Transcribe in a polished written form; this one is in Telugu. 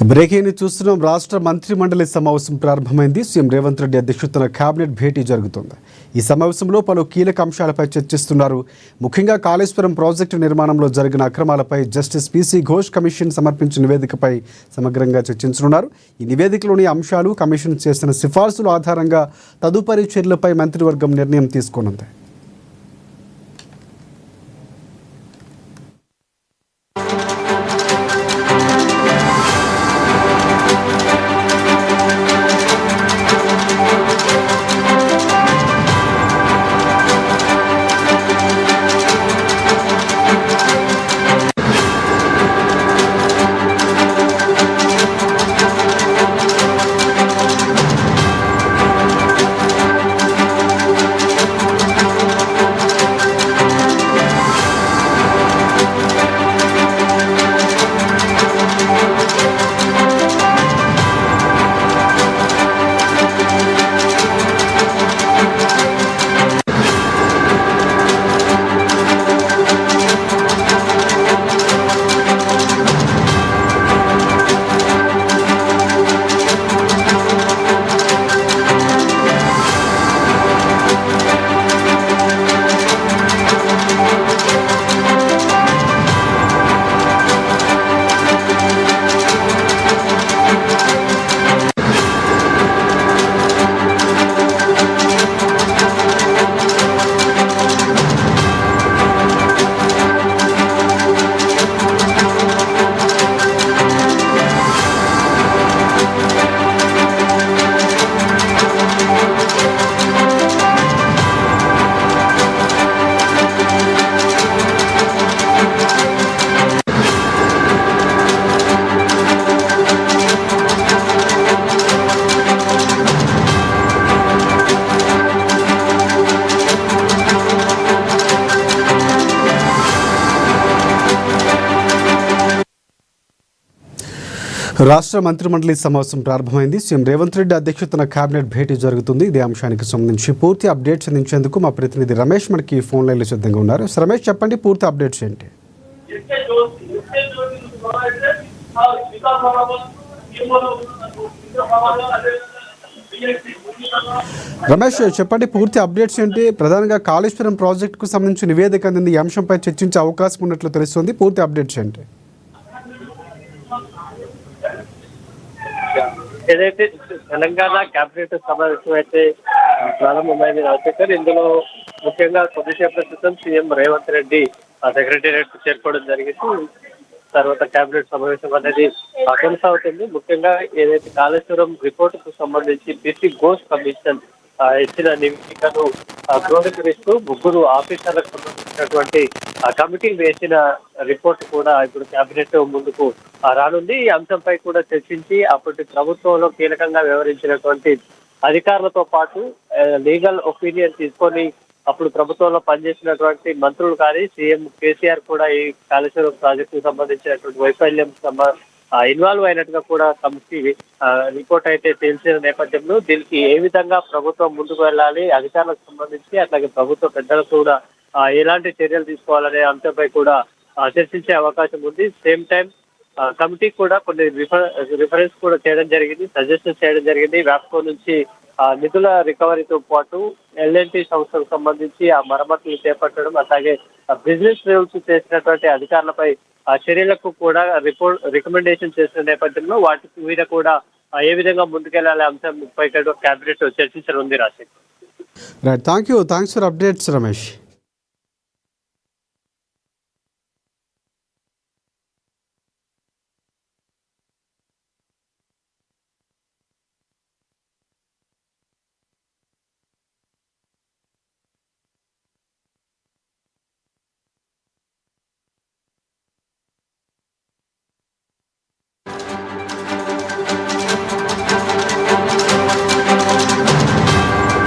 బ్రేకింగ్ చూస్తున్నాం. రాష్ట్ర మంత్రిమండలి సమావేశం ప్రారంభమైంది. సీఎం రేవంత్ రెడ్డి అధ్యక్షతన కేబినెట్ భేటీ జరుగుతుంది. ఈ సమావేశంలో పలు కీలక అంశాలపై చర్చిస్తున్నారు. ముఖ్యంగా కాళేశ్వరం ప్రాజెక్టు నిర్మాణంలో జరిగిన అక్రమాలపై జస్టిస్ పీసీ ఘోష్ కమిషన్ సమర్పించిన నివేదికపై సమగ్రంగా చర్చించనున్నారు. ఈ నివేదికలోని అంశాలు, కమిషన్ చేసిన సిఫార్సుల ఆధారంగా తదుపరి చర్యలపై మంత్రివర్గం నిర్ణయం తీసుకోనుంది. రాష్ట్ర మంత్రిమండలి సమావేశం ప్రారంభమైంది. సీఎం రేవంత్ రెడ్డి అధ్యక్షతన కేబినెట్ భేటీ జరుగుతుంది. ఇదే అంశానికి సంబంధించి పూర్తి అప్డేట్స్ అందించేందుకు మా ప్రతినిధి రమేష్ మనకి ఫోన్ లైన్లో సిద్ధంగా ఉన్నారు. రమేష్, చెప్పండి, పూర్తి అప్డేట్స్ ఏంటి? రమేష్, చెప్పండి, పూర్తి అప్డేట్స్ ఏంటి? ప్రధానంగా కాళేశ్వరం ప్రాజెక్టుకు సంబంధించి నివేదిక అందింది. ఈ అంశంపై చర్చించే అవకాశం ఉన్నట్లు తెలుస్తుంది. పూర్తి అప్డేట్స్ ఏంటి? ఏదైతే తెలంగాణ కేబినెట్ సమావేశం అయితే ప్రారంభమైంది రాజశేఖర్, ఇందులో ముఖ్యంగా కొద్దిసేపటి క్రితం సీఎం రేవంత్ రెడ్డి సెక్రటేరియట్ చేరుకోవడం జరిగింది. తర్వాత కేబినెట్ సమావేశం అనేది కొనసాగుతుంది. ముఖ్యంగా ఏదైతే కాళేశ్వరం రిపోర్టుకు సంబంధించి పీసీ ఘోష్ కమిషన్ ఇచ్చిన నివేదికను ధృవీకరిస్తూ ముగ్గురు ఆఫీసర్లకు సంబంధించినటువంటి కమిటీ వేసిన రిపోర్ట్ కూడా ఇప్పుడు కేబినెట్ ముందుకు రానుంది. ఈ అంశంపై కూడా చర్చించి అప్పటి ప్రభుత్వంలో కీలకంగా వ్యవహరించినటువంటి అధికారులతో పాటు లీగల్ ఒపీనియన్ తీసుకొని అప్పుడు ప్రభుత్వంలో పనిచేసినటువంటి మంత్రులు కానీ సీఎం కేసీఆర్ కూడా ఈ కాళేశ్వరం ప్రాజెక్టుకు సంబంధించినటువంటి వైఫల్యం ఇన్వాల్వ్ అయినట్టుగా కూడా కమిటీ రిపోర్ట్ అయితే తెలిసిన నేపథ్యంలో దీనికి ఏ విధంగా ప్రభుత్వం ముందుకు వెళ్ళాలి, అధికారులకు సంబంధించి అట్లాగే ప్రభుత్వ పెద్దలకు కూడా ఎలాంటి చర్యలు తీసుకోవాలనే అంశంపై కూడా చర్చించే అవకాశం ఉంది. సేమ్ టైం కమిటీ కూడా కొన్ని రిఫరెన్స్ కూడా చేయడం జరిగింది, సజెషన్స్ చేయడం జరిగింది. వ్యాప్కో నుంచి నిధుల రికవరీతో పాటు ఎల్ఎన్టీ సంస్థలకు సంబంధించి ఆ మరమ్మతులు చేపట్టడం, అలాగే బిజినెస్ రూల్స్ చేసినటువంటి అధికారులపై చర్యలకు కూడా రికమెండేషన్ చేసిన నేపథ్యంలో వాటి మీద కూడా ఏ విధంగా ముందుకెళ్లాలనే అంశంపై కేబినెట్ చర్చించనుంది. Rajasekhar, right, thanks for updates Ramesh.